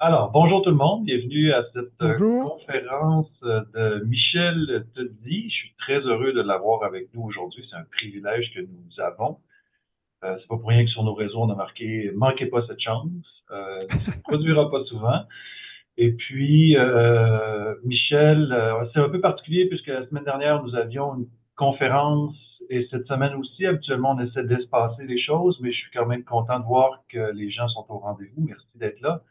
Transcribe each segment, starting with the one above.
Alors, bonjour tout le monde, bienvenue à cette Bonjour. conférence de Michel Teddy. Je suis très heureux de l'avoir avec nous aujourd'hui. C'est un privilège que nous avons. C'est pas pour rien que sur nos réseaux, on a marqué manquez pas cette chance. Ça ne produira pas souvent. Et puis, Michel, c'est un peu particulier puisque la semaine dernière, nous avions une conférence et cette semaine aussi, habituellement, on essaie d'espacer les choses, mais je suis quand même content de voir que les gens sont au rendez-vous. Merci d'être là.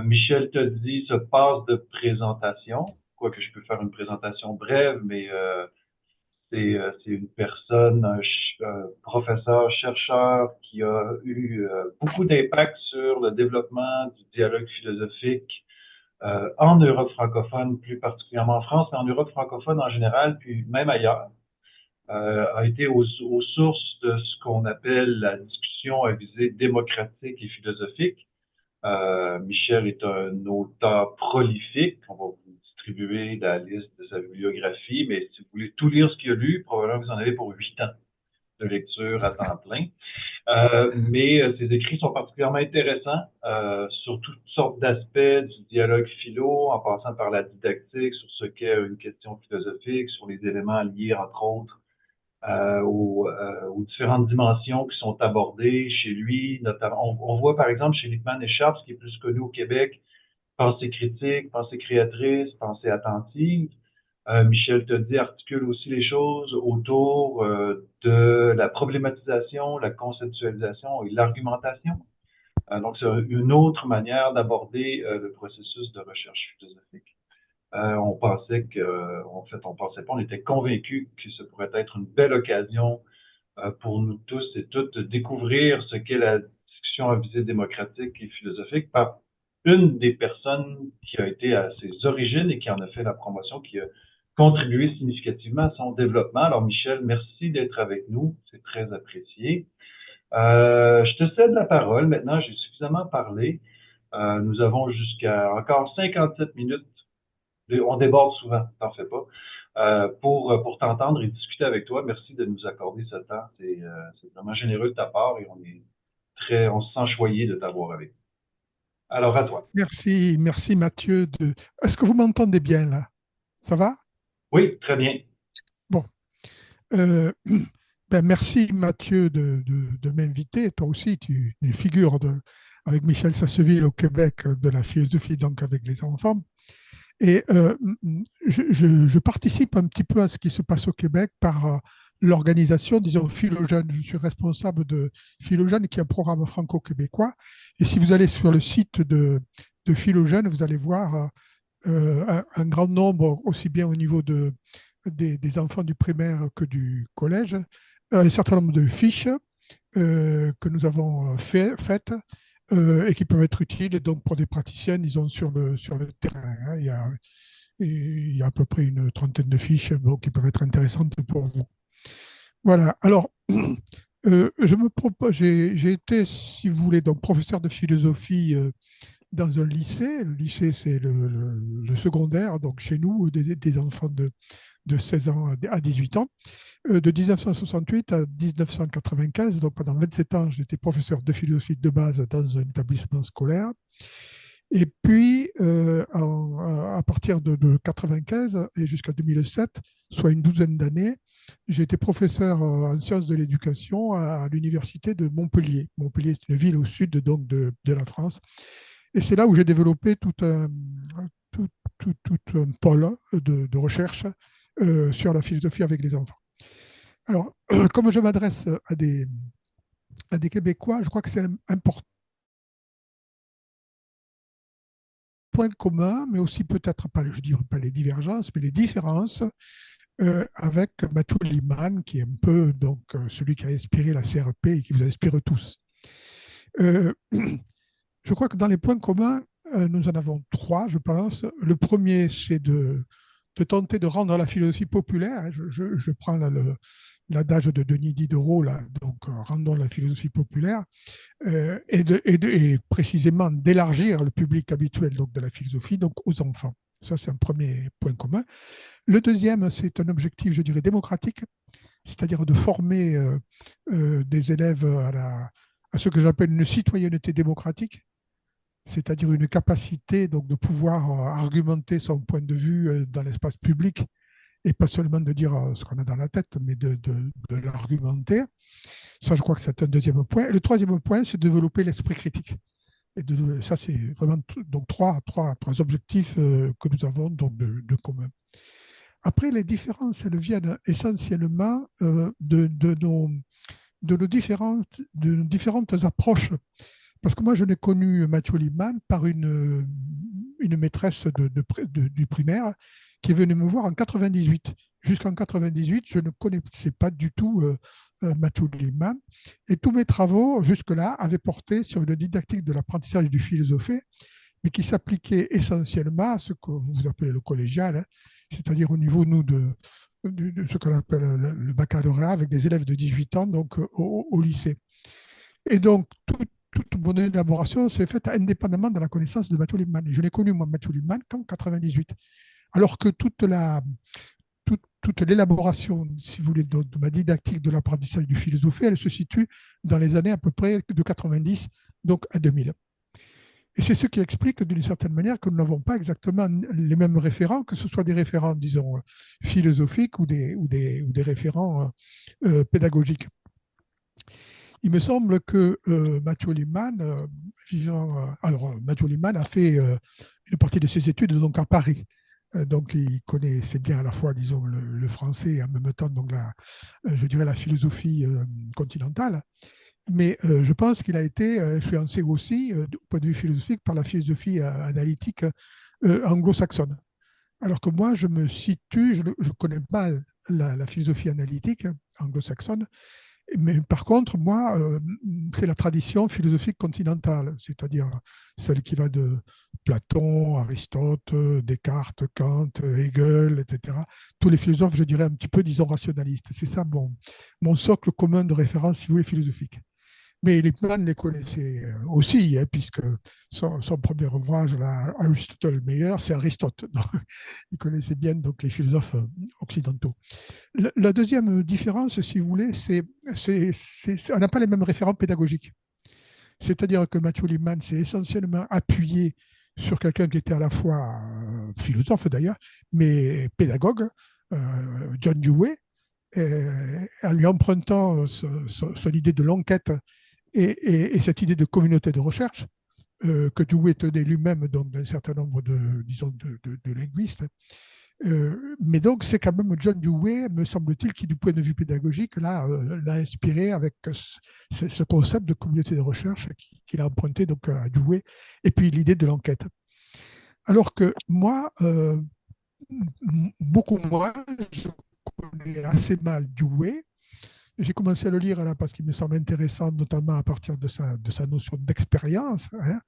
Michel te dit se passe de présentation, quoique je peux faire une présentation brève, mais c'est une personne, un professeur, chercheur qui a eu beaucoup d'impact sur le développement du dialogue philosophique en Europe francophone, plus particulièrement en France, mais en Europe francophone en général, puis même ailleurs. A été aux sources de ce qu'on appelle la discussion à visée démocratique et philosophique. Michel est un auteur prolifique. On va vous distribuer la liste de sa bibliographie, mais si vous voulez tout lire ce qu'il a lu, probablement vous en avez pour 8 ans de lecture à temps plein. Mais ses écrits sont particulièrement intéressants sur toutes sortes d'aspects du dialogue philo, en passant par la didactique, sur ce qu'est une question philosophique, sur les éléments liés, entre autres, aux différentes dimensions qui sont abordées chez lui. Notamment, on voit par exemple chez Lippmann et Sharp, qui est plus connu au Québec, pensée critique, pensée créatrice, pensée attentive. Michel Toddy articule aussi les choses autour de la problématisation, la conceptualisation et l'argumentation. Donc, c'est une autre manière d'aborder le processus de recherche philosophique. On pensait que, en fait, on pensait pas, on était convaincus que ce pourrait être une belle occasion pour nous tous et toutes de découvrir ce qu'est la discussion à visée démocratique et philosophique par une des personnes qui a été à ses origines et qui en a fait la promotion, qui a contribué significativement à son développement. Alors, Michel, merci d'être avec nous. C'est très apprécié. Je te cède la parole. Maintenant, j'ai suffisamment parlé. Nous avons jusqu'à encore 57 minutes. On déborde souvent, t'en fais pas. Pour t'entendre et discuter avec toi. Merci de nous accorder ce temps. C'est vraiment généreux de ta part et on se sent choyé de t'avoir avec nous. Alors, à toi. Merci, merci Mathieu. Est-ce que vous m'entendez bien là? Ça va? Oui, très bien. Bon. Euh, merci Mathieu de m'inviter. Toi aussi, tu es figure avec Michel Sasseville au Québec de la philosophie, donc avec les enfants. Et je participe un petit peu à ce qui se passe au Québec par l'organisation, disons, Philogène. Je suis responsable de Philogène, qui est un programme franco-québécois. Et si vous allez sur le site de Philogène, vous allez voir un grand nombre, aussi bien au niveau des enfants du primaire que du collège, un certain nombre de fiches que nous avons faites et qui peuvent être utiles donc pour des praticiens, disons, sur le terrain. Hein. Il y a à peu près une trentaine de fiches qui peuvent être intéressantes pour vous. Voilà. Alors, je me propose, j'ai été, si vous voulez, donc professeur de philosophie dans un lycée. Le lycée, c'est le secondaire, donc chez nous, des enfants de 16 ans à 18 ans. De 1968 à 1995, donc pendant 27 ans, j'étais professeur de philosophie de base dans un établissement scolaire. Et puis, à partir de 95 et jusqu'à 2007, soit une douzaine d'années, j'ai été professeur en sciences de l'éducation à l'université de Montpellier. Montpellier, c'est une ville au sud donc de la France. Et c'est là où j'ai développé tout, tout un pôle de recherche sur la philosophie avec les enfants. Alors, comme je m'adresse à des Québécois, je crois que c'est important, point commun, mais aussi peut-être pas, je dirais pas les divergences, mais les différences avec Mathieu Liman, qui est un peu donc celui qui a inspiré la CRP et qui vous inspire tous. Euh, je crois que dans les points communs, nous en avons trois, je pense. Le premier, c'est de tenter de rendre la philosophie populaire. Je prends l'adage de Denis Diderot, là, donc rendons la philosophie populaire, et précisément d'élargir le public habituel donc, de la philosophie donc, aux enfants. Ça, c'est un premier point commun. Le deuxième, c'est un objectif, je dirais, démocratique, c'est-à-dire de former des élèves à ce que j'appelle une citoyenneté démocratique, c'est-à-dire une capacité donc, de pouvoir argumenter son point de vue dans l'espace public et pas seulement de dire ce qu'on a dans la tête, mais de l'argumenter. Ça, je crois que c'est un deuxième point. Et le troisième point, c'est de développer l'esprit critique. Et ça, c'est vraiment donc trois objectifs que nous avons donc de commun. Après, les différences, elles viennent essentiellement de nos différentes approches. Parce que moi, je n'ai connu Mathieu Liman par une maîtresse du primaire qui est venue me voir en 98. Jusqu'en 98, je ne connaissais pas du tout Mathieu Liman. Et tous mes travaux, jusque-là, avaient porté sur une didactique de l'apprentissage du philosophie, mais qui s'appliquait essentiellement à ce que vous appelez le collégial, hein, c'est-à-dire au niveau, nous, de ce qu'on appelle le baccalauréat, avec des élèves de 18 ans, donc au lycée. Et donc, toute mon élaboration s'est faite indépendamment de la connaissance de Mathieu Liman. Et je n'ai connu, moi, Mathieu Liman qu'en 98. Alors que toute l'élaboration, si vous voulez, de ma didactique de l'apprentissage du philosophie, elle se situe dans les années à peu près de 90, donc à 2000. Et c'est ce qui explique d'une certaine manière que nous n'avons pas exactement les mêmes référents, que ce soit des référents, disons, philosophiques ou des référents pédagogiques. Il me semble que Mathieu Liman, Mathieu Liman a fait une partie de ses études donc à Paris. Donc, il connaissait bien à la fois, disons, le français et en même temps, donc, je dirais, la philosophie continentale. Mais je pense qu'il a été influencé aussi, du point de vue philosophique, par la philosophie analytique anglo-saxonne. Alors que moi, je me situe, je connais mal la philosophie analytique anglo-saxonne, mais par contre, moi, c'est la tradition philosophique continentale, c'est-à-dire celle qui va de Platon, Aristote, Descartes, Kant, Hegel, etc. Tous les philosophes, je dirais, un petit peu, disons, rationalistes. C'est ça mon socle commun de référence, si vous voulez, philosophique. Mais Lippmann les connaissait aussi, hein, puisque son premier ouvrage, Aristotle le meilleur, c'est Aristote. Donc, il connaissait bien donc, les philosophes occidentaux. La deuxième différence, si vous voulez, on n'a pas les mêmes référents pédagogiques. C'est-à-dire que Mathieu Lippmann s'est essentiellement appuyé sur quelqu'un qui était à la fois philosophe d'ailleurs, mais pédagogue, John Dewey, en lui empruntant son idée de l'enquête et cette idée de communauté de recherche que Dewey tenait lui-même d'un certain nombre disons, de linguistes. Mais donc, c'est quand même John Dewey, me semble-t-il, qui, du point de vue pédagogique, l'a inspiré avec ce concept de communauté de recherche qu'il a emprunté donc, à Dewey, et puis l'idée de l'enquête. Alors que moi, beaucoup moins, je connais assez mal Dewey. J'ai commencé à le lire là, parce qu'il me semble intéressant, notamment à partir de sa notion d'expérience. Hein.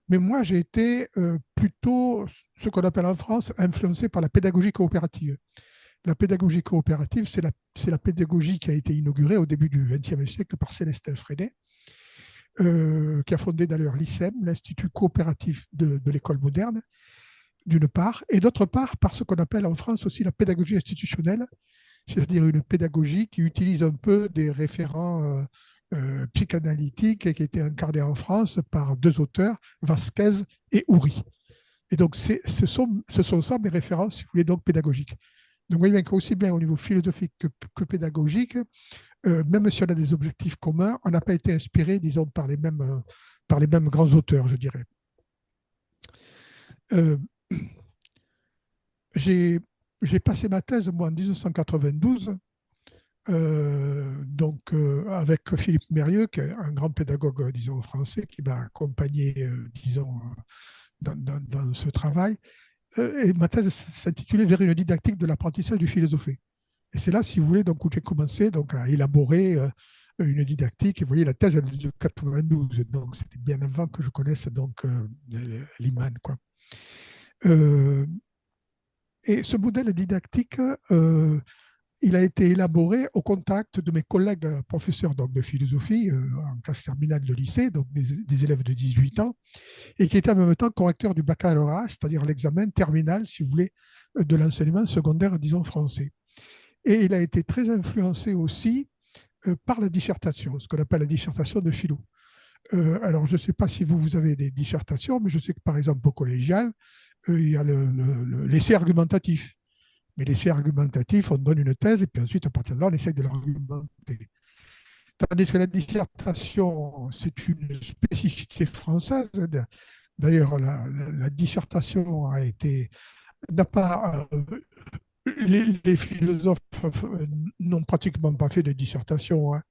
Mais moi, j'ai été plutôt, ce qu'on appelle en France, influencé par la pédagogie coopérative. La pédagogie coopérative, c'est la pédagogie qui a été inaugurée au début du XXe siècle par Célestin Freinet, qui a fondé d'ailleurs l'ICEM, l'Institut coopératif de l'école moderne, d'une part, et d'autre part par ce qu'on appelle en France aussi la pédagogie institutionnelle, c'est-à-dire une pédagogie qui utilise un peu des référents psychanalytiques et qui a été incarnée en France par deux auteurs, Vasquez et Houry. Et donc, ce sont ça mes références, si vous voulez, donc pédagogiques. Donc, vous voyez bien qu'aussi bien au niveau philosophique que pédagogique, même si on a des objectifs communs, on n'a pas été inspiré, disons, par les mêmes grands auteurs, je dirais. J'ai passé ma thèse, moi, en 1992, avec Philippe Mérieux, qui est un grand pédagogue, disons, français, qui m'a accompagné, disons, dans ce travail. Et ma thèse s'intitulait Vers une didactique de l'apprentissage du philosophie. Et c'est là, si vous voulez, donc, où j'ai commencé donc, à élaborer une didactique. Et vous voyez, la thèse, elle est de 92, donc c'était bien avant que je connaisse donc, Liman, quoi. Et ce modèle didactique, il a été élaboré au contact de mes collègues professeurs donc, de philosophie en classe terminale de lycée, donc des élèves de 18 ans, et qui étaient en même temps correcteurs du baccalauréat, c'est-à-dire l'examen terminal, si vous voulez, de l'enseignement secondaire, disons, français. Et il a été très influencé aussi par la dissertation, ce qu'on appelle la dissertation de philo. Alors, je ne sais pas si vous avez des dissertations, mais je sais que par exemple au collégial, il y a l'essai argumentatif. Mais l'essai argumentatif, on donne une thèse et puis ensuite, à partir de là, on essaie de l'argumenter. Tandis que la dissertation, c'est une spécificité française. D'ailleurs, la dissertation n'a pas les philosophes n'ont pratiquement pas fait de dissertation, hein,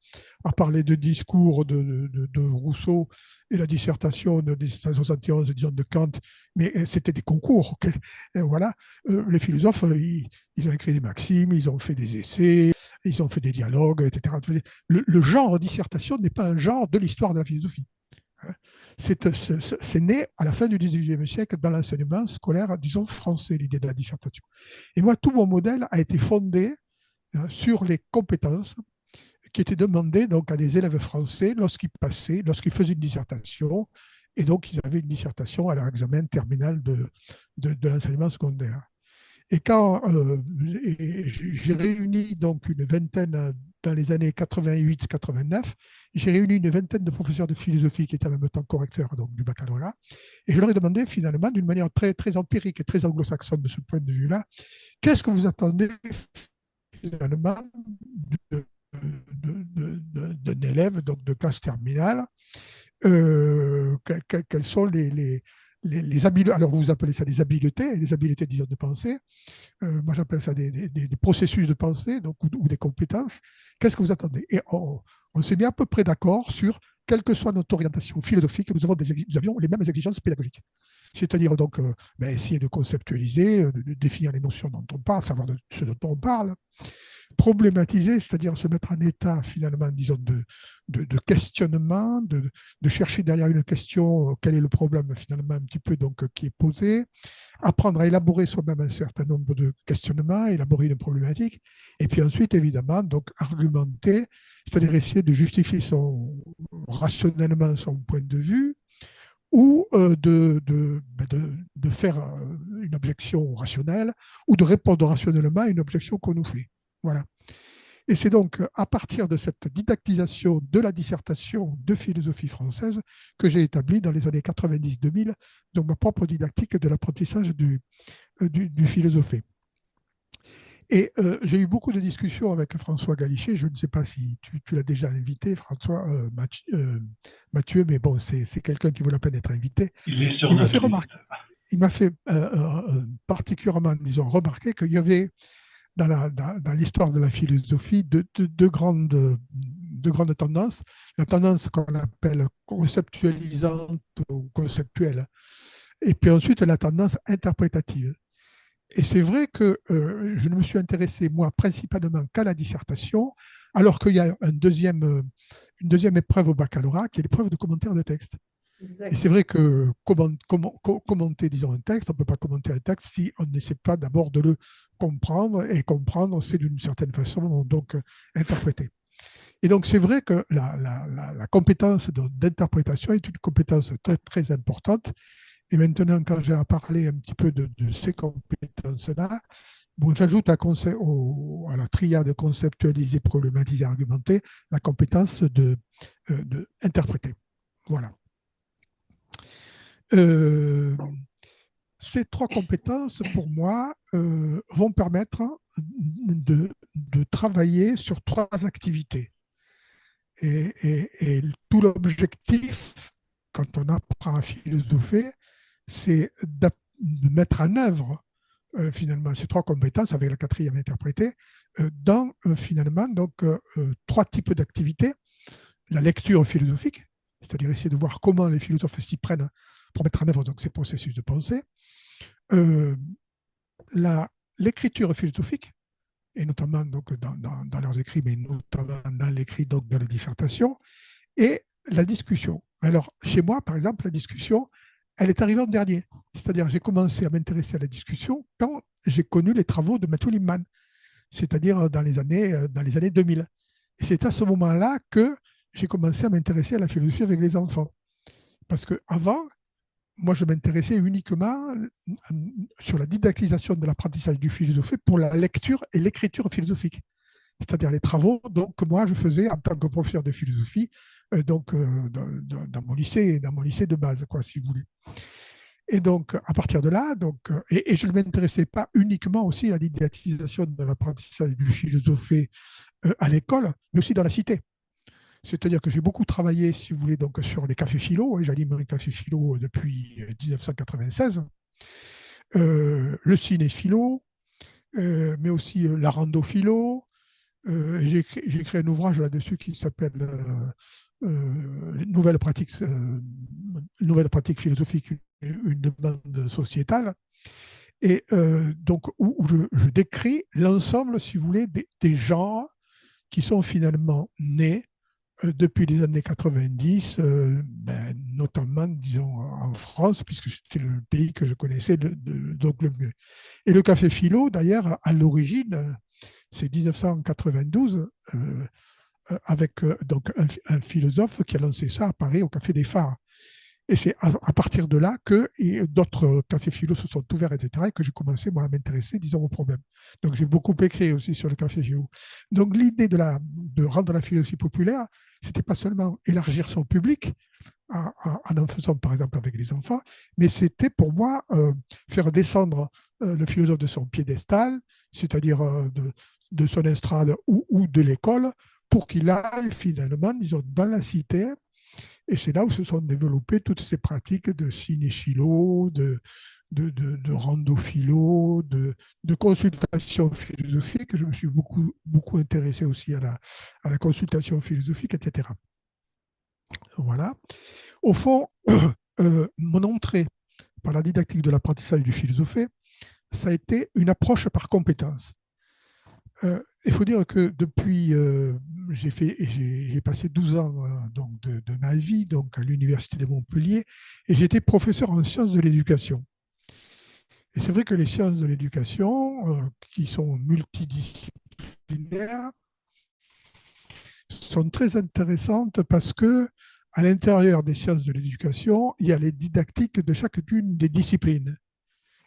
à parler de discours de Rousseau et la dissertation de 1771, disons, de Kant, mais c'était des concours. Okay. Et voilà. Les philosophes, ils ont écrit des maximes, ils ont fait des essais, ils ont fait des dialogues, etc. Le genre dissertation n'est pas un genre de l'histoire de la philosophie. C'est né à la fin du XVIIIe siècle dans l'enseignement scolaire, disons, français, l'idée de la dissertation. Et moi, tout mon modèle a été fondé sur les compétences qui étaient demandées donc, à des élèves français lorsqu'ils faisaient une dissertation, et donc ils avaient une dissertation à leur examen terminal de l'enseignement secondaire. Et quand j'ai réuni donc une vingtaine, dans les années 88-89, j'ai réuni une vingtaine de professeurs de philosophie qui étaient en même temps correcteurs donc, du baccalauréat, et je leur ai demandé finalement, d'une manière très, très empirique et très anglo-saxonne de ce point de vue-là, qu'est-ce que vous attendez finalement d'un élève donc de classe terminale, quelles sont les habiletés, alors vous appelez ça des habiletés, disons, de pensée. Moi, j'appelle ça des processus de pensée donc, ou des compétences. Qu'est-ce que vous attendez? Et on s'est mis à peu près d'accord sur, quelle que soit notre orientation philosophique, nous avions les mêmes exigences pédagogiques. C'est-à-dire donc essayer de conceptualiser, de définir les notions dont on parle, savoir de ce dont on parle, problématiser, c'est-à-dire se mettre en état finalement, disons, de questionnement, de chercher derrière une question quel est le problème finalement un petit peu donc qui est posé, apprendre à élaborer soi-même un certain nombre de questionnements, élaborer une problématique, et puis ensuite évidemment donc argumenter, c'est-à-dire essayer de justifier rationnellement son point de vue, ou de faire une objection rationnelle, ou de répondre rationnellement à une objection qu'on nous fait. Voilà. Et c'est donc à partir de cette didactisation de la dissertation de philosophie française que j'ai établi dans les années 90-2000 donc ma propre didactique de l'apprentissage du philosophé. Et j'ai eu beaucoup de discussions avec François Galichet. Je ne sais pas si tu l'as déjà invité, François Mathieu, mais bon, c'est quelqu'un qui vaut la peine d'être invité. Il est sur notre liste. Il m'a fait particulièrement, disons, remarquer qu'il y avait dans l'histoire de la philosophie deux grandes tendances. La tendance qu'on appelle conceptualisante ou conceptuelle, et puis ensuite la tendance interprétative. Et c'est vrai que je ne me suis intéressé, moi, principalement qu'à la dissertation, alors qu'il y a une deuxième épreuve au baccalauréat, qui est l'épreuve de commentaire de texte. Exactement. Et c'est vrai que commenter, disons, un texte, on ne peut pas commenter un texte si on n'essaie pas d'abord de le comprendre, et comprendre, c'est d'une certaine façon donc interpréter. Et donc, c'est vrai que la compétence d'interprétation est une compétence très, très importante. Et maintenant, quand j'ai à parler un petit peu de ces compétences-là, bon, j'ajoute à la triade conceptualiser, problématiser, argumenter, la compétence d'interpréter. Voilà. Ces trois compétences, pour moi, vont permettre de travailler sur trois activités. Et tout l'objectif, quand on apprend à philosopher, c'est de mettre en œuvre finalement ces trois compétences, avec la quatrième interprétée, dans finalement donc, trois types d'activités. La lecture philosophique, c'est-à-dire essayer de voir comment les philosophes s'y prennent pour mettre en œuvre donc, ces processus de pensée. L'écriture philosophique, et notamment donc, dans leurs écrits, mais notamment dans l'écrit donc, de la dissertation, et la discussion. Alors, chez moi, par exemple, la discussion, elle est arrivée en dernier. C'est-à-dire, j'ai commencé à m'intéresser à la discussion quand j'ai connu les travaux de Matthew Lipman, c'est-à-dire dans les années 2000. Et c'est à ce moment-là que j'ai commencé à m'intéresser à la philosophie avec les enfants. Parce qu'avant, moi, je m'intéressais uniquement sur la didactisation de l'apprentissage du philosophie pour la lecture et l'écriture philosophique. C'est-à-dire les travaux donc, que moi, je faisais en tant que professeur de philosophie dans mon lycée de base, quoi, si vous voulez. Et donc, à partir de là, et je ne m'intéressais pas uniquement aussi à la didactisation de l'apprentissage du philosophie à l'école, mais aussi dans la cité. C'est-à-dire que j'ai beaucoup travaillé, si vous voulez, donc sur les cafés philo, et j'anime un café philo depuis 1996, le ciné philo, mais aussi la rando philo. J'ai créé un ouvrage là-dessus qui s'appelle Nouvelles pratiques philosophiques, une demande sociétale. Et donc, où je décris l'ensemble, si vous voulez, des genres qui sont finalement nés depuis les années 90, notamment, disons, en France, puisque c'était le pays que je connaissais donc le mieux. Et le café philo, d'ailleurs, à l'origine, c'est 1992, avec donc un philosophe qui a lancé ça à Paris, au Café des Phares. Et c'est à partir de là que d'autres cafés philo se sont ouverts, etc., et que j'ai commencé, moi, à m'intéresser, disons, au problème. Donc, j'ai beaucoup écrit aussi sur le café philo. Donc, l'idée de rendre la philosophie populaire, c'était pas seulement élargir son public, en faisant, par exemple, avec les enfants, mais c'était pour moi faire descendre le philosophe de son piédestal, c'est-à-dire de son estrade ou de l'école, pour qu'il aille finalement, disons, dans la cité. Et c'est là où se sont développées toutes ces pratiques de ciné-philo, de rando-philo, de consultation philosophique. Je me suis beaucoup intéressé aussi à la consultation philosophique, etc. Voilà. Au fond, mon entrée par la didactique de l'apprentissage du philosophé, ça a été une approche par compétence. Il faut dire que depuis, j'ai passé 12 ans donc de ma vie donc à l'Université de Montpellier et j'étais professeur en sciences de l'éducation. Et c'est vrai que les sciences de l'éducation, qui sont multidisciplinaires, sont très intéressantes parce que à l'intérieur des sciences de l'éducation, il y a les didactiques de chacune des disciplines.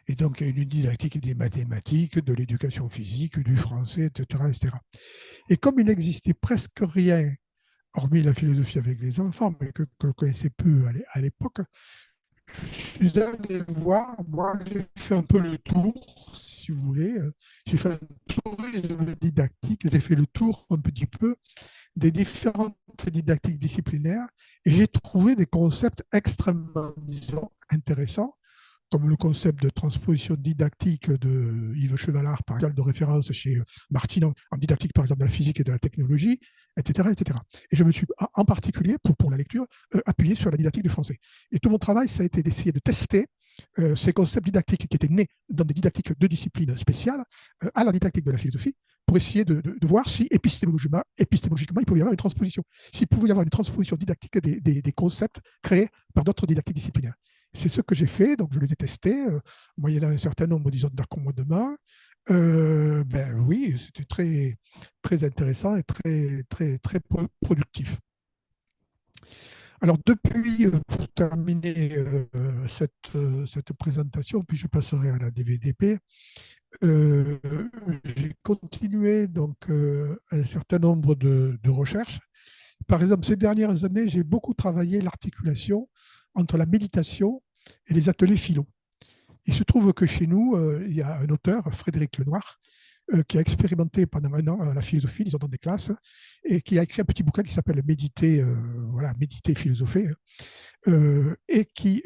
Et donc, il y a une didactique des mathématiques, de l'éducation physique, du français, etc., etc. Et comme il n'existait presque rien, hormis la philosophie avec les enfants, mais que je connaissais peu à l'époque, je suis allé voir, moi j'ai fait un peu le tour, si vous voulez, j'ai fait un tourisme didactique, j'ai fait le tour un petit peu des différentes didactiques disciplinaires et j'ai trouvé des concepts extrêmement, disons, intéressants comme le concept de transposition didactique de Yves Chevalard, par exemple, de référence chez Martine, en didactique, par exemple, de la physique et de la technologie, etc. etc. Et je me suis, en particulier, pour la lecture, appuyé sur la didactique du français. Et tout mon travail, ça a été d'essayer de tester ces concepts didactiques qui étaient nés dans des didactiques de disciplines spéciales à la didactique de la philosophie, pour essayer de voir si épistémologiquement, il pouvait y avoir une transposition, s'il pouvait y avoir une transposition didactique des concepts créés par d'autres didactiques disciplinaires. C'est ce que j'ai fait, donc je les ai testés, moyennant un certain nombre, disons, d'accommodements. Oui, c'était très, très intéressant et très productif. Alors, depuis, pour terminer cette présentation, puis je passerai à la DVDP, j'ai continué donc un certain nombre de recherches. Par exemple, ces dernières années, j'ai beaucoup travaillé l'articulation entre la méditation et les ateliers philo. Il se trouve que chez nous, il y a un auteur, Frédéric Lenoir, qui a expérimenté pendant un an la philosophie, disons, dans des classes, et qui a écrit un petit bouquin qui s'appelle Méditer, philosopher, et qui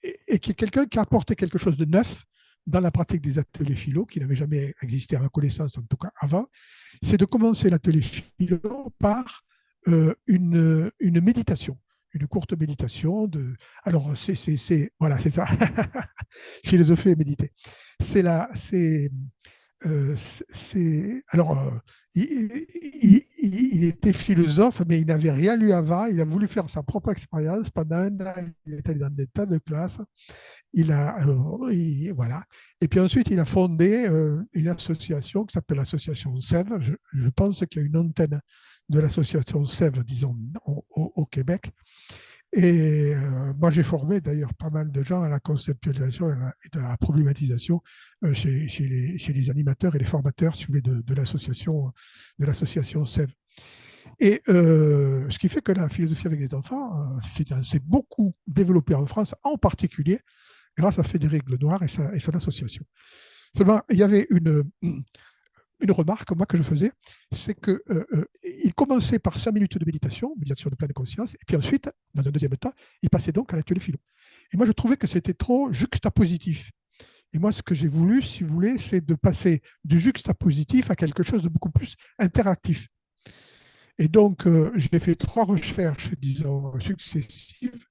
est quelqu'un qui a apporté quelque chose de neuf dans la pratique des ateliers philo, qui n'avait jamais existé à ma connaissance, en tout cas avant, c'est de commencer l'atelier philo par une méditation, une courte méditation. Alors, voilà, c'est ça, philosopher et méditer. Alors, il était philosophe, mais il n'avait rien lu avant. Il a voulu faire sa propre expérience. Pendant un an, il est allé dans des tas de classes. Voilà. Et puis ensuite, il a fondé une association qui s'appelle l'association Sève. Je pense qu'il y a une antenne de l'association Sève, disons, au Québec. Et moi, j'ai formé d'ailleurs pas mal de gens à la conceptualisation et à la problématisation chez les animateurs et les formateurs, si vous voulez, de l'association Sève. Et ce qui fait que la philosophie avec les enfants s'est beaucoup développée en France, en particulier grâce à Frédéric Lenoir et son association. Seulement, il y avait une remarque, moi, que je faisais, c'est qu'il commençait par 5 minutes de méditation de pleine conscience, et puis ensuite, dans un deuxième temps, il passait donc à l'atelier philo. Et moi, je trouvais que c'était trop juxtapositif. Et moi, ce que j'ai voulu, si vous voulez, c'est de passer du juxtapositif à quelque chose de beaucoup plus interactif. Et donc, j'ai fait 3 recherches, disons, successives.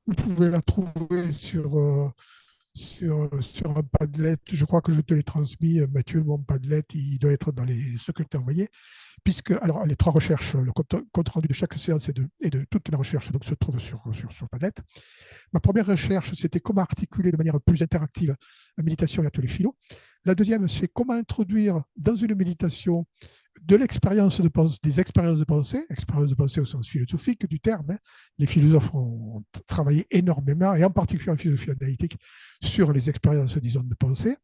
Vous pouvez la trouver sur un Padlet. Je crois que je te l'ai transmis, Mathieu, mon Padlet, il doit être dans ce que je t'ai envoyé. Puisque, alors, les 3 recherches, le compte rendu de chaque séance et de toute la recherche donc, se trouve sur Padlet. Ma première recherche, c'était comment articuler de manière plus interactive la méditation et l'atelier philo. La deuxième, c'est comment introduire dans une méditation de l'expérience de pensée, des expériences de pensée au sens philosophique du terme. Hein. Les philosophes ont travaillé énormément, et en particulier en philosophie analytique, sur les expériences, disons, de pensée.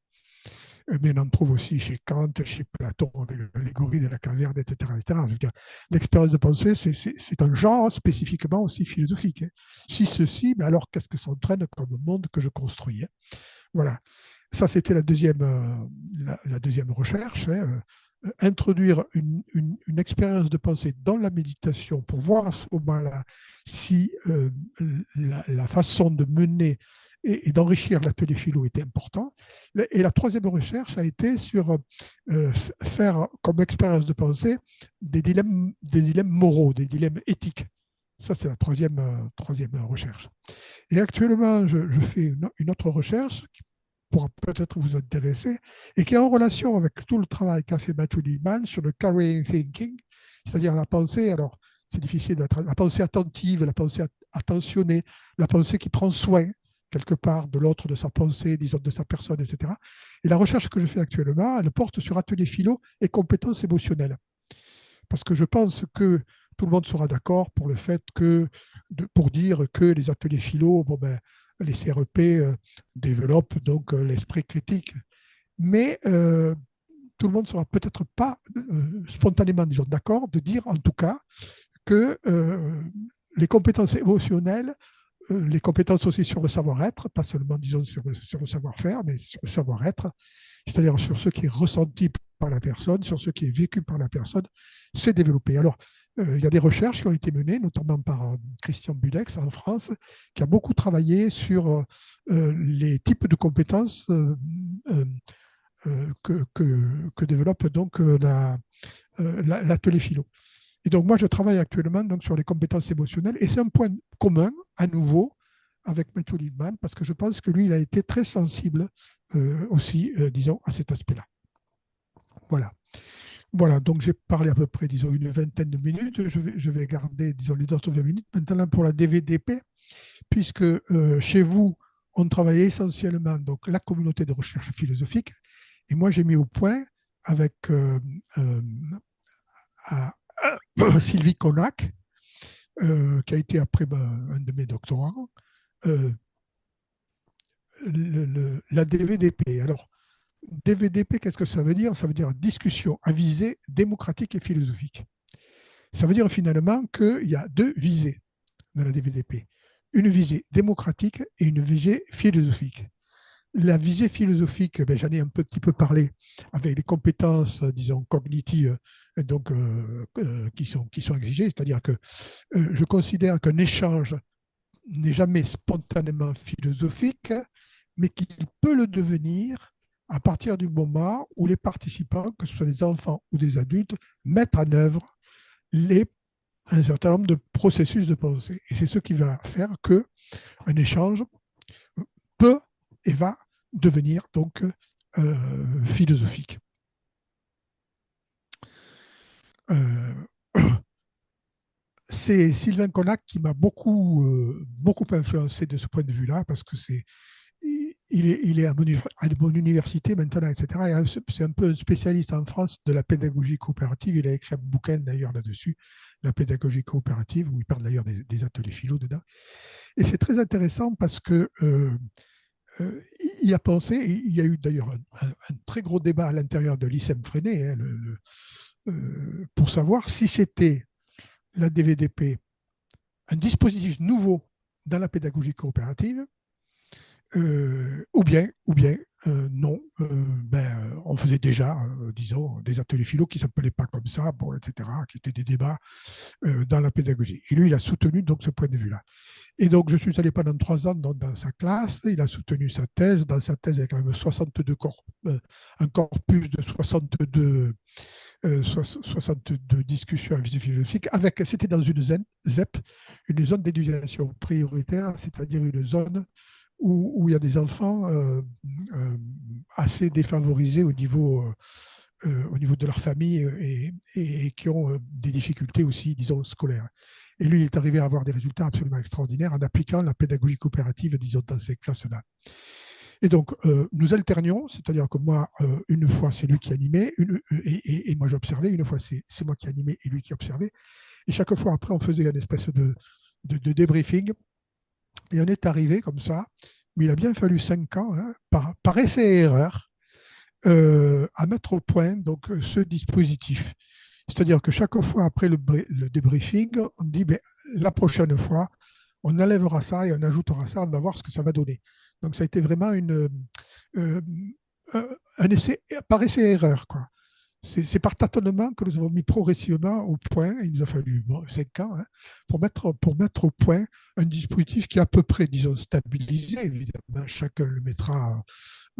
Mais on en trouve aussi chez Kant, chez Platon, avec l'allégorie de la caverne, etc. etc. L'expérience de pensée, c'est un genre spécifiquement aussi philosophique. Hein. Si ceci, mais alors qu'est-ce que ça entraîne comme monde que je construis hein. Voilà. Ça, c'était la deuxième recherche. Hein. Introduire une expérience de pensée dans la méditation pour voir à ce moment-là si la façon de mener et d'enrichir l'atelier philo était important. Et la troisième recherche a été sur faire comme expérience de pensée des dilemmes moraux, des dilemmes éthiques. Ça, c'est la troisième recherche. Et actuellement, je fais une autre recherche qui pourra peut-être vous intéresser et qui est en relation avec tout le travail qu'a fait Matthew Lehman sur le carrying thinking, c'est-à-dire la pensée, alors c'est difficile d'être, la pensée attentive, la pensée attentionnée, la pensée qui prend soin quelque part de l'autre, de sa pensée, disons de sa personne, etc. Et la recherche que je fais actuellement, elle porte sur atelier philo et compétences émotionnelles. Parce que je pense que tout le monde sera d'accord pour le fait pour dire que les ateliers philo, bon ben, les CREP développent donc l'esprit critique. Mais tout le monde ne sera peut-être pas spontanément, disons, d'accord de dire en tout cas que les compétences émotionnelles, les compétences aussi sur le savoir-être, pas seulement, disons, sur le savoir-faire, mais sur le savoir-être, c'est-à-dire sur ce qui est ressenti par la personne, sur ce qui est vécu par la personne, s'est développé. Alors, il y a des recherches qui ont été menées, notamment par Christian Budex en France, qui a beaucoup travaillé sur les types de compétences que développe donc l'atelier philo. Et donc, moi, je travaille actuellement donc, sur les compétences émotionnelles, et c'est un point commun, à nouveau, avec Matthew Lehman, parce que je pense que lui, il a été très sensible aussi, disons, à cet aspect-là. Voilà. Voilà, donc j'ai parlé à peu près, disons, une vingtaine de minutes. Je vais garder, disons, les autres 20 minutes maintenant pour la DVDP, puisque chez vous, on travaille essentiellement donc, la communauté de recherche philosophique. Et moi, j'ai mis au point avec Sylvie Connac, qui a été après un de mes doctorants, la DVDP. Alors, DVDP, qu'est-ce que ça veut dire? Ça veut dire discussion à visée démocratique et philosophique. Ça veut dire finalement qu'il y a 2 visées dans la DVDP. Une visée démocratique et une visée philosophique. La visée philosophique, ben, j'en ai un petit peu parlé avec les compétences, disons, cognitives donc, qui sont exigées, c'est-à-dire que je considère qu'un échange n'est jamais spontanément philosophique, mais qu'il peut le devenir à partir du moment où les participants, que ce soit des enfants ou des adultes, mettent en œuvre un certain nombre de processus de pensée. Et c'est ce qui va faire qu'un échange peut et va devenir donc philosophique. C'est Sylvain Connac qui m'a beaucoup influencé de ce point de vue-là, parce que il est à mon université maintenant, etc. C'est un peu un spécialiste en France de la pédagogie coopérative. Il a écrit un bouquin d'ailleurs là-dessus, la pédagogie coopérative, où il parle d'ailleurs des ateliers philo dedans. Et c'est très intéressant parce que il a pensé, il y a eu d'ailleurs un très gros débat à l'intérieur de l'ICEM Freinet, hein, pour savoir si c'était la DVDP, un dispositif nouveau dans la pédagogie coopérative, ou bien non, on faisait déjà, disons, des ateliers philo qui ne s'appelaient pas comme ça, bon, etc., qui étaient des débats dans la pédagogie. Et lui, il a soutenu donc ce point de vue-là. Et donc, je suis allé pendant 3 ans dans sa classe, il a soutenu sa thèse. Dans sa thèse, il y a quand même 62 un corpus de 62 discussions philosophiques. C'était dans une ZEP, une zone d'éducation prioritaire, c'est-à-dire une zone où il y a des enfants assez défavorisés au niveau de leur famille et qui ont des difficultés aussi, disons, scolaires. Et lui, il est arrivé à avoir des résultats absolument extraordinaires en appliquant la pédagogie coopérative, disons, dans ces classes-là. Et donc, nous alternions, c'est-à-dire que moi, une fois, c'est lui qui animait, et moi j'observais, une fois, c'est moi qui animais et lui qui observait. Et chaque fois, après, on faisait une espèce de débriefing. Et on est arrivé comme ça, mais il a bien fallu 5 ans, hein, par essai et erreur, à mettre au point donc, ce dispositif. C'est-à-dire que chaque fois après le débriefing, on dit ben, la prochaine fois, on enlèvera ça et on ajoutera ça, on va voir ce que ça va donner. Donc ça a été vraiment euh, un essai par essai-erreur, quoi. C'est par tâtonnement que nous avons mis progressivement au point, il nous a fallu 5 ans, hein, pour mettre au point un dispositif qui est à peu près, disons, stabilisé. Évidemment, chacun le mettra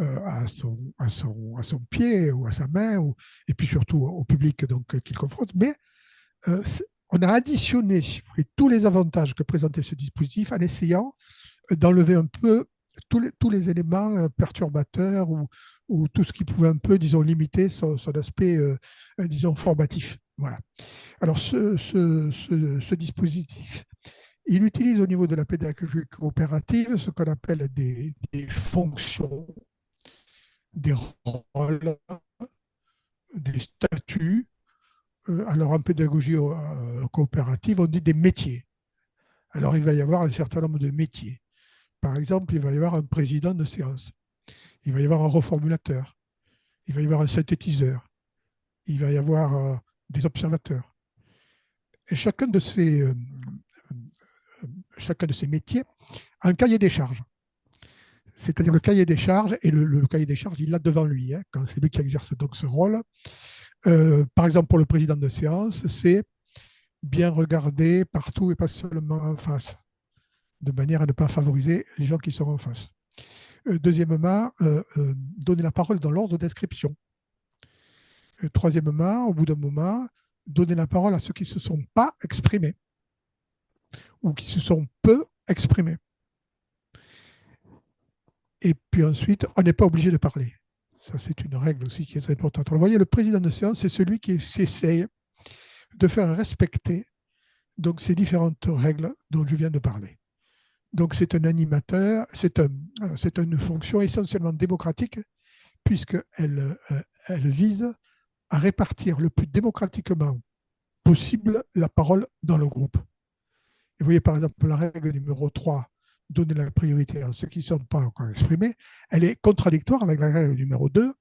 à son pied ou à sa main, et puis surtout au public qu'il confronte. Mais on a additionné, si vous voulez, tous les avantages que présentait ce dispositif en essayant d'enlever un peu tous les éléments perturbateurs ou tout ce qui pouvait un peu, disons, limiter son aspect, disons, formatif. Voilà. Alors, ce dispositif, il utilise au niveau de la pédagogie coopérative ce qu'on appelle des fonctions, des rôles, des statuts. Alors, en pédagogie coopérative, on dit des métiers. Alors, il va y avoir un certain nombre de métiers. Par exemple, il va y avoir un président de séance, il va y avoir un reformulateur, il va y avoir un synthétiseur, il va y avoir des observateurs. Et chacun de ces métiers a un cahier des charges. C'est-à-dire le cahier des charges, et le cahier des charges, il l'a devant lui, hein, quand c'est lui qui exerce donc ce rôle. Par exemple, pour le président de séance, c'est bien regarder partout et pas seulement en face, de manière à ne pas favoriser les gens qui sont en face. Deuxièmement, donner la parole dans l'ordre d'inscription. Troisièmement, au bout d'un moment, donner la parole à ceux qui ne se sont pas exprimés ou qui se sont peu exprimés. Et puis ensuite, on n'est pas obligé de parler. Ça, c'est une règle aussi qui est très importante. Alors, vous voyez, le président de séance, c'est celui qui essaye de faire respecter donc, ces différentes règles dont je viens de parler. Donc, c'est un animateur, c'est une fonction essentiellement démocratique, puisqu'elle elle vise à répartir le plus démocratiquement possible la parole dans le groupe. Et vous voyez, par exemple, la règle numéro 3, donner la priorité à ceux qui ne sont pas encore exprimés, elle est contradictoire avec la règle numéro 2,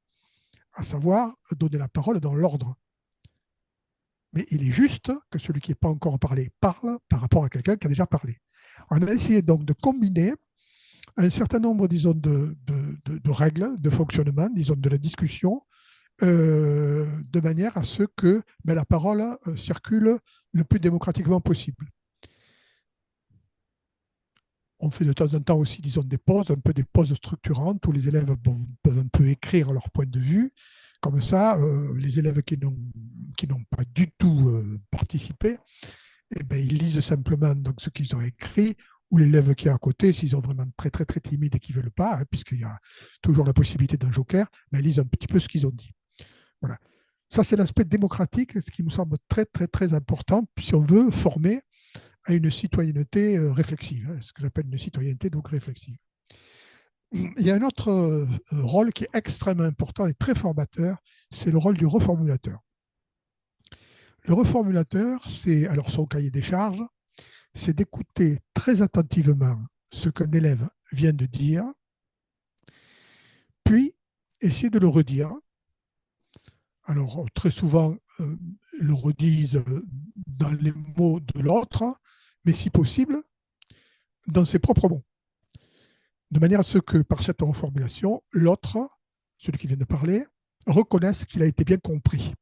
à savoir donner la parole dans l'ordre. Mais il est juste que celui qui n'est pas encore parlé parle par rapport à quelqu'un qui a déjà parlé. On a essayé donc de combiner un certain nombre, disons, de règles de fonctionnement, disons, de la discussion, de manière à ce que la parole circule le plus démocratiquement possible. On fait de temps en temps aussi, disons, des pauses, un peu des pauses structurantes où les élèves peuvent un peu écrire leur point de vue. Comme ça, les élèves qui n'ont pas du tout participé, eh ben, ils lisent simplement donc, ce qu'ils ont écrit, ou l'élève qui est à côté, s'ils sont vraiment très, très, très timides et qui ne veulent pas, hein, puisqu'il y a toujours la possibilité d'un joker, ils lisent un petit peu ce qu'ils ont dit. Voilà. Ça, c'est l'aspect démocratique, ce qui nous semble très, très, très important, si on veut former à une citoyenneté réflexive, hein, ce que j'appelle une citoyenneté donc réflexive. Il y a un autre rôle qui est extrêmement important et très formateur, c'est le rôle du reformulateur. Le reformulateur, c'est alors son cahier des charges, c'est d'écouter très attentivement ce qu'un élève vient de dire, puis essayer de le redire Alors, très souvent, le redisent dans les mots de l'autre, mais si possible, dans ses propres mots. De manière à ce que, par cette reformulation, l'autre, celui qui vient de parler, reconnaisse qu'il a été bien compris.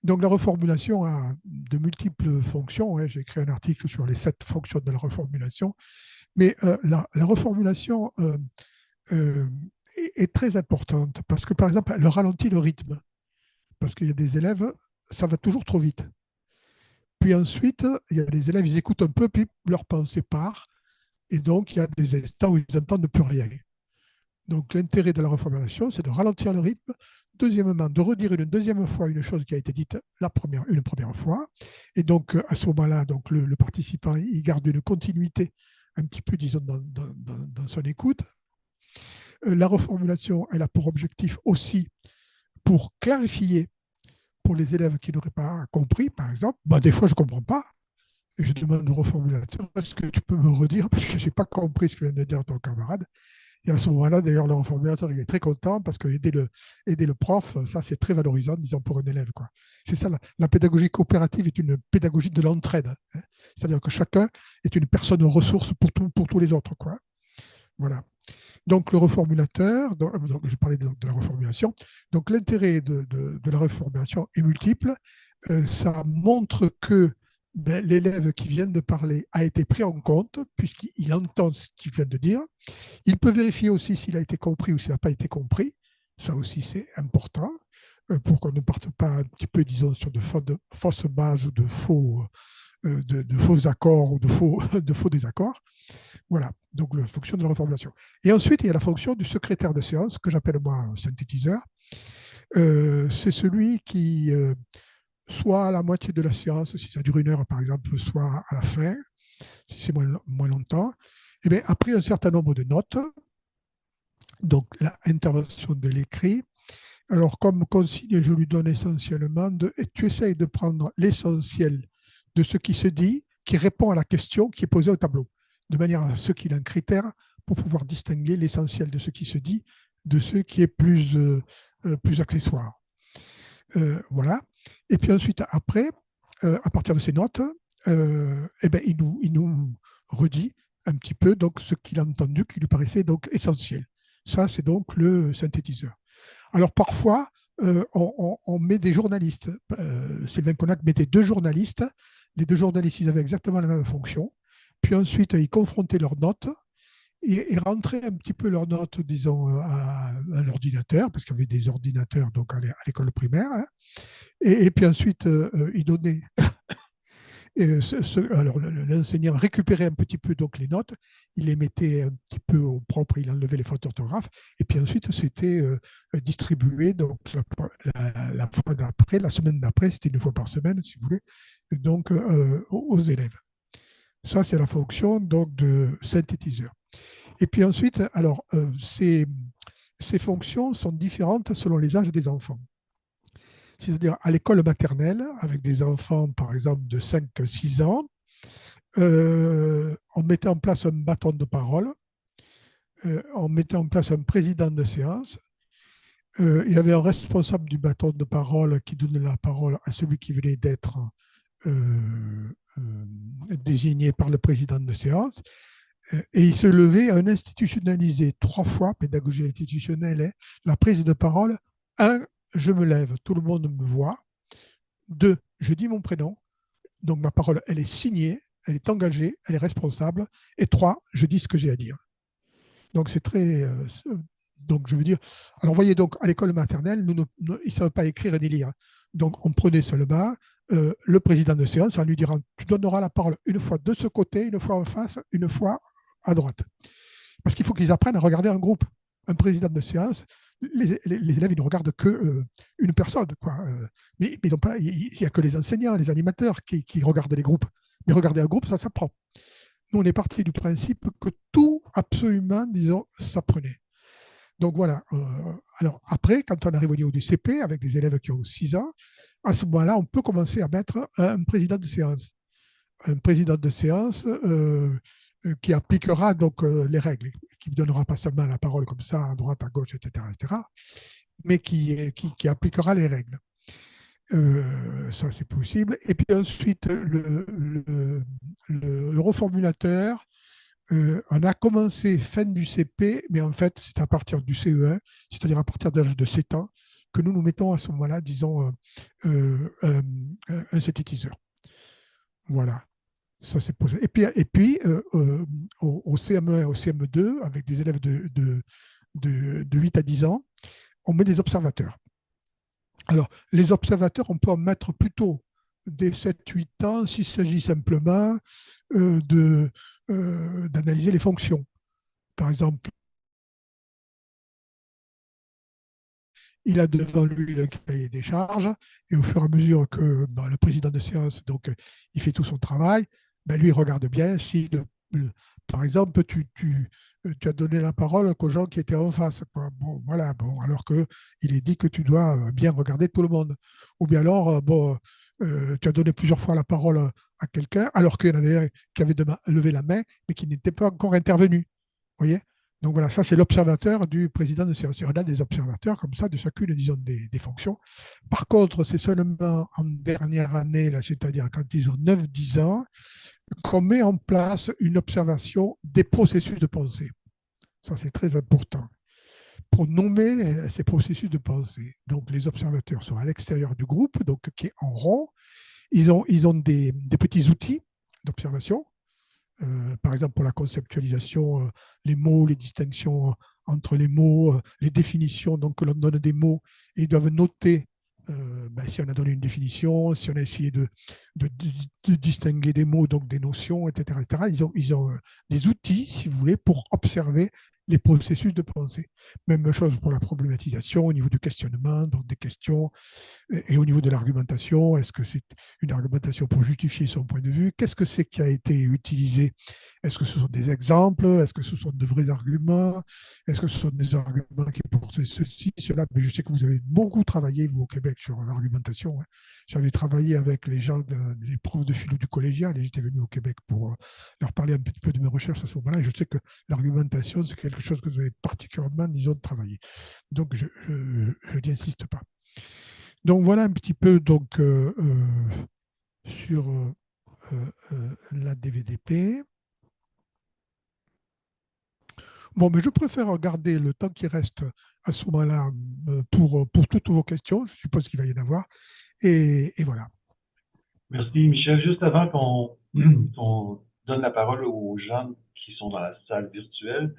Donc, la reformulation a de multiples fonctions. J'ai écrit un article sur les 7 fonctions de la reformulation. Mais la reformulation euh, est très importante parce que, par exemple, elle ralentit le rythme. Parce qu'il y a des élèves, ça va toujours trop vite. Puis ensuite, il y a des élèves, ils écoutent un peu, puis leur pensée part. Et donc, il y a des instants où ils n'entendent plus rien. Donc, l'intérêt de la reformulation, c'est de ralentir le rythme. Deuxièmement, de redire une deuxième fois une chose qui a été dite une première fois. Et donc, à ce moment-là, donc, le participant, il garde une continuité un petit peu, disons, dans son écoute. La reformulation, elle a pour objectif aussi pour clarifier pour les élèves qui n'auraient pas compris, par exemple. Des fois, je ne comprends pas. Et je demande au reformulateur, est-ce que tu peux me redire parce que je n'ai pas compris ce que vient de dire ton camarade. Et à ce moment-là, d'ailleurs, le reformulateur, il est très content parce que aider le prof, ça, c'est très valorisant, disons, pour un élève, quoi. C'est ça, la pédagogie coopérative est une pédagogie de l'entraide. Hein. C'est-à-dire que chacun est une personne ressource pour tous les autres, quoi. Voilà. Donc, le reformulateur, donc, je parlais de la reformulation. Donc, l'intérêt de la reformulation est multiple. Ça montre que l'élève qui vient de parler a été pris en compte puisqu'il entend ce qu'il vient de dire. Il peut vérifier aussi s'il a été compris ou s'il n'a pas été compris. Ça aussi, c'est important pour qu'on ne parte pas un petit peu, disons, sur de fausses bases ou de faux accords ou de faux désaccords. Voilà, donc la fonction de la reformulation. Et ensuite, il y a la fonction du secrétaire de séance, que j'appelle moi un synthétiseur. C'est celui qui, soit à la moitié de la séance, si ça dure 1 heure par exemple, soit à la fin, si c'est moins longtemps, et bien, après un certain nombre de notes, donc l'intervention de l'écrit. Alors, comme consigne, je lui donne essentiellement et tu essayes de prendre l'essentiel de ce qui se dit, qui répond à la question qui est posée au tableau, de manière à ce qu'il a un critère pour pouvoir distinguer l'essentiel de ce qui se dit de ce qui est plus accessoire. Voilà. Et puis ensuite, après, à partir de ces notes, il nous redit un petit peu donc, ce qu'il a entendu qui lui paraissait donc essentiel. Ça, c'est donc le synthétiseur. Alors parfois, on met des journalistes. Sylvain Connac mettait 2 journalistes. Les 2 journalistes, ils avaient exactement la même fonction. Puis ensuite, ils confrontaient leurs notes et rentraient un petit peu leurs notes, disons, à l'ordinateur, parce qu'il y avait des ordinateurs donc à l'école primaire. Hein. Et puis ensuite, ils donnaient alors, l'enseignant récupérait un petit peu donc les notes, il les mettait un petit peu au propre, il enlevait les fautes d'orthographe, et puis ensuite c'était distribué donc la fois d'après, la semaine d'après, c'était 1 fois par semaine, si vous voulez, donc aux élèves. Ça, c'est la fonction donc de synthétiseur. Et puis ensuite, alors, ces fonctions sont différentes selon les âges des enfants. C'est-à-dire à l'école maternelle, avec des enfants, par exemple, de 5-6 ans, on mettait en place un bâton de parole, on mettait en place un président de séance, il y avait un responsable du bâton de parole qui donnait la parole à celui qui venait d'être désigné par le président de séance, et il se levait à un institutionnalisé 3 fois, pédagogie institutionnelle, hein, la prise de parole. 1, je me lève, tout le monde me voit. 2, je dis mon prénom, donc ma parole, elle est signée, elle est engagée, elle est responsable. Et 3, je dis ce que j'ai à dire. Donc c'est très... donc je veux dire... Alors vous voyez, donc à l'école maternelle, ils ne savent pas écrire ni lire. Donc on prenait seulement le président de séance en lui disant, tu donneras la parole 1 fois de ce côté, 1 fois en face, 1 fois à droite. Parce qu'il faut qu'ils apprennent à regarder un groupe. Un président de séance, les élèves, ils ne regardent que une personne. Quoi. Mais il n'y a que les enseignants, les animateurs qui regardent les groupes. Mais regarder un groupe, ça s'apprend. Nous, on est parti du principe que tout, absolument, disons, s'apprenait. Donc voilà. Alors après, quand on arrive au niveau du CP, avec des élèves qui ont 6 ans, à ce moment-là, on peut commencer à mettre un président de séance. Un président de séance qui appliquera donc les règles, qui ne donnera pas seulement la parole comme ça, à droite, à gauche, etc. etc. mais qui appliquera les règles. Ça, c'est possible. Et puis ensuite, le reformulateur, on a commencé fin du CP, mais en fait, c'est à partir du CE1, c'est-à-dire à partir de l'âge de 7 ans, que nous nous mettons à ce moment-là, disons, un synthétiseur. Voilà, ça c'est possible. Et puis au CM1 et au CM2, avec des élèves de 8 à 10 ans, on met des observateurs. Alors, les observateurs, on peut en mettre plutôt des 7-8 ans s'il s'agit simplement d'analyser les fonctions. Par exemple, il a devant lui le cahier des charges, et au fur et à mesure que le président de séance, donc, il fait tout son travail, lui, il regarde bien si, par exemple, tu as donné la parole aux gens qui étaient en face. Quoi. Bon, voilà, bon, alors qu'il est dit que tu dois bien regarder tout le monde. Ou bien alors, tu as donné plusieurs fois la parole à quelqu'un, alors qu'il y en avait un qui avait levé la main, mais qui n'était pas encore intervenu. Vous voyez? Donc voilà, ça c'est l'observateur du président de séance. On a des observateurs comme ça de chacune, disons, des fonctions. Par contre, c'est seulement en dernière année, là, c'est-à-dire quand ils ont 9-10 ans, qu'on met en place une observation des processus de pensée. Ça, c'est très important. Pour nommer ces processus de pensée. Donc, les observateurs sont à l'extérieur du groupe, donc qui est en rond. Ils ont des petits outils d'observation. Par exemple, pour la conceptualisation, les mots, les distinctions entre les mots, les définitions, donc que l'on donne des mots, et ils doivent noter si on a donné une définition, si on a essayé de distinguer des mots, donc des notions, etc. etc. Ils ont des outils, si vous voulez, pour observer les processus de pensée. Même chose pour la problématisation au niveau du questionnement, donc des questions, et au niveau de l'argumentation, est-ce que c'est une argumentation pour justifier son point de vue? Qu'est-ce que c'est qui a été utilisé? Est-ce que ce sont des exemples? Est-ce que ce sont de vrais arguments? Est-ce que ce sont des arguments qui portent ceci, cela? Mais je sais que vous avez beaucoup travaillé, vous, au Québec, sur l'argumentation. Hein. J'avais travaillé avec les gens, les profs de philo du collégial, et j'étais venu au Québec pour leur parler un petit peu de mes recherches à ce moment-là. Et je sais que l'argumentation, c'est quelque chose que vous avez particulièrement, disons, travaillé. Donc, je n'y insiste pas. Donc voilà un petit peu donc, sur la DVDP. Bon, mais je préfère regarder le temps qui reste à ce moment-là pour toutes vos questions. Je suppose qu'il va y en avoir. Et voilà. Merci, Michel. Juste avant qu'on donne la parole aux gens qui sont dans la salle virtuelle,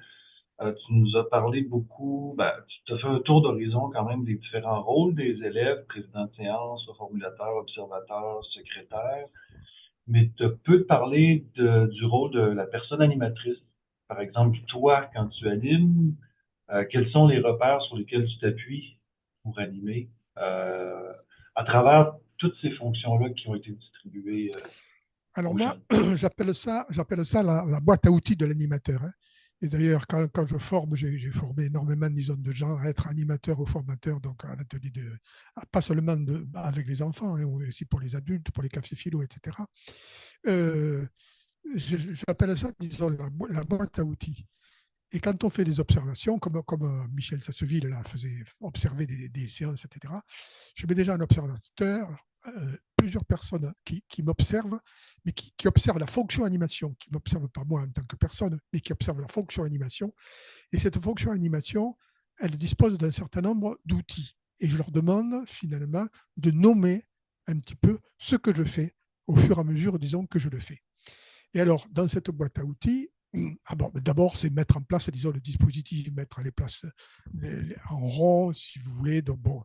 tu nous as parlé beaucoup, tu as fait un tour d'horizon quand même des différents rôles des élèves, président de séance, formulateur, observateur, secrétaire, mais tu as peu parlé du rôle de la personne animatrice. Par exemple, toi, quand tu animes, quels sont les repères sur lesquels tu t'appuies pour animer à travers toutes ces fonctions-là qui ont été distribuées Alors aux moi, jeunes? j'appelle ça la boîte à outils de l'animateur. Hein. Et d'ailleurs, quand je forme, j'ai formé énormément, disons, de gens à être animateurs ou formateurs, donc à l'atelier pas seulement avec les enfants, hein, mais aussi pour les adultes, pour les cafés philo, etc. Euh, J'appelle ça, disons, la boîte à outils. Et quand on fait des observations, comme Michel Sasseville là, faisait observer des séances, etc., je mets déjà un observateur, plusieurs personnes qui m'observent, mais qui observent la fonction animation, qui ne m'observent pas moi en tant que personne, mais qui observent la fonction animation. Et cette fonction animation, elle dispose d'un certain nombre d'outils. Et je leur demande finalement de nommer un petit peu ce que je fais au fur et à mesure, disons, que je le fais. Et alors, dans cette boîte à outils, d'abord, c'est mettre en place, disons, le dispositif, mettre les places en rond, si vous voulez, donc bon,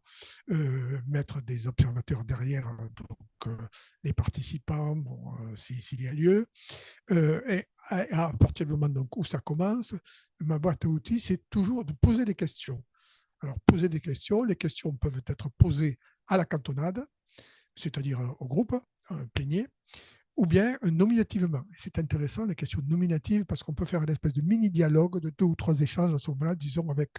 mettre des observateurs derrière, donc, les participants, bon, s'il y a lieu. Et à partir du moment donc, où ça commence, ma boîte à outils, c'est toujours de poser des questions. Alors, poser des questions, les questions peuvent être posées à la cantonade, c'est-à-dire au groupe plénier, ou bien nominativement. C'est intéressant, les questions nominatives, parce qu'on peut faire une espèce de mini-dialogue de 2 ou 3 échanges à ce moment-là, disons, avec...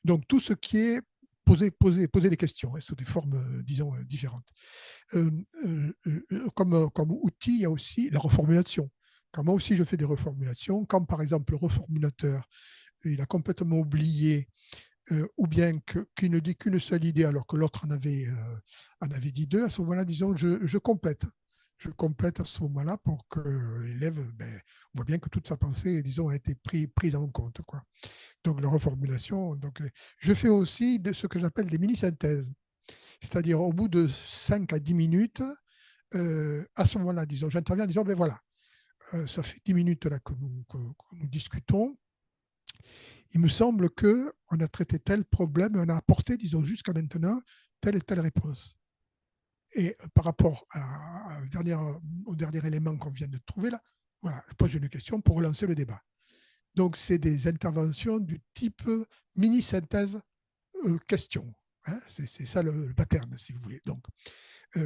donc, tout ce qui est poser des questions, hein, sous des formes, disons, différentes. Comme outil, il y a aussi la reformulation. Quand moi aussi, je fais des reformulations, quand, par exemple, le reformulateur, il a complètement oublié ou bien qu'il ne dit qu'une seule idée alors que l'autre en avait dit deux, à ce moment-là, disons, je complète. Je complète à ce moment-là pour que l'élève voit bien que toute sa pensée, disons, a été prise en compte, quoi. Donc, la reformulation. Donc, je fais aussi ce que j'appelle des mini-synthèses. C'est-à-dire, au bout de 5 à 10 minutes, à ce moment-là, disons, j'interviens en disant, ben voilà, ça fait 10 minutes là que nous discutons. Il me semble qu'on a traité tel problème, on a apporté, disons, jusqu'à maintenant, telle et telle réponse. Et par rapport au dernier élément qu'on vient de trouver là, voilà, je pose une question pour relancer le débat. Donc, c'est des interventions du type mini-synthèse question. Hein, c'est ça le pattern, si vous voulez. Donc,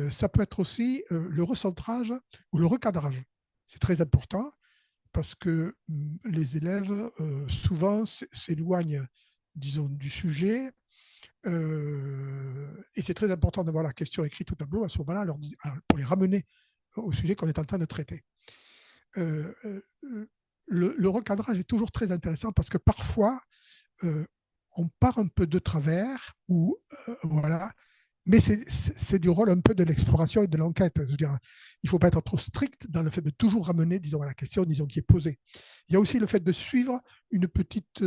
ça peut être aussi le recentrage ou le recadrage. C'est très important parce que les élèves souvent s'éloignent, disons, du sujet. Et c'est très important d'avoir la question écrite au tableau à ce moment-là pour les ramener au sujet qu'on est en train de traiter. Le recadrage est toujours très intéressant parce que parfois, on part un peu de travers ou voilà, mais c'est du rôle un peu de l'exploration et de l'enquête. Je veux dire, il ne faut pas être trop strict dans le fait de toujours ramener, disons, à la question, disons, qui est posée. Il y a aussi le fait de suivre une petite,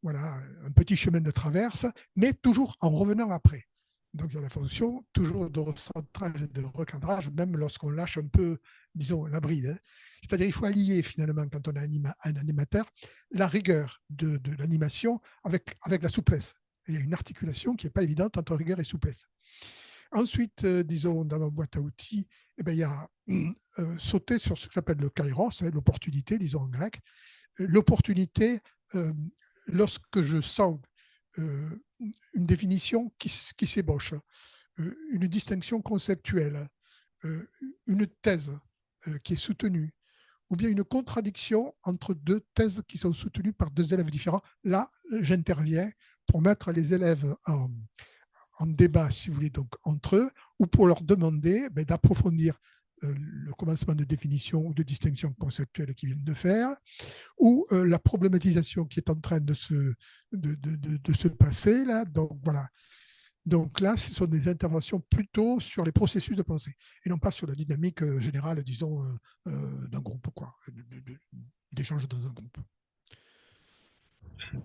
voilà, un petit chemin de traverse, mais toujours en revenant après. Donc, il y a la fonction toujours de recentrage et de recadrage, même lorsqu'on lâche un peu, disons, la bride. Hein. C'est-à-dire qu'il faut allier finalement, quand on a un animateur, la rigueur de l'animation avec la souplesse. Il y a une articulation qui n'est pas évidente entre rigueur et souplesse. Ensuite, disons, dans ma boîte à outils, eh bien, il y a sauter sur ce que j'appelle le kairos, hein, l'opportunité, disons en grec. L'opportunité, lorsque je sens une définition qui s'ébauche, une distinction conceptuelle, une thèse qui est soutenue, ou bien une contradiction entre deux thèses qui sont soutenues par deux élèves différents. Là, j'interviens pour mettre les élèves en débat, si vous voulez, donc entre eux, ou pour leur demander d'approfondir le commencement de définition ou de distinction conceptuelle qu'ils viennent de faire, ou la problématisation qui est en train de se passer là. Donc voilà. Donc là, ce sont des interventions plutôt sur les processus de pensée et non pas sur la dynamique générale, disons, d'un groupe, quoi, d'échange dans un groupe.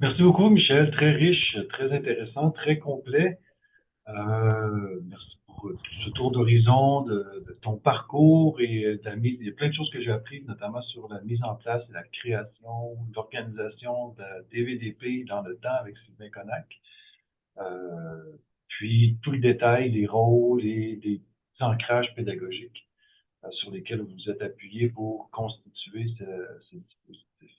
Merci beaucoup, Michel. Très riche, très intéressant, très complet. Merci pour ce tour d'horizon de ton parcours et de la mise. Il y a plein de choses que j'ai apprises, notamment sur la mise en place et la création, l'organisation de la DVDP dans le temps avec Sylvain Connac. Puis tout le détail, les rôles et des ancrages pédagogiques sur lesquels vous vous êtes appuyé pour constituer ce dispositif.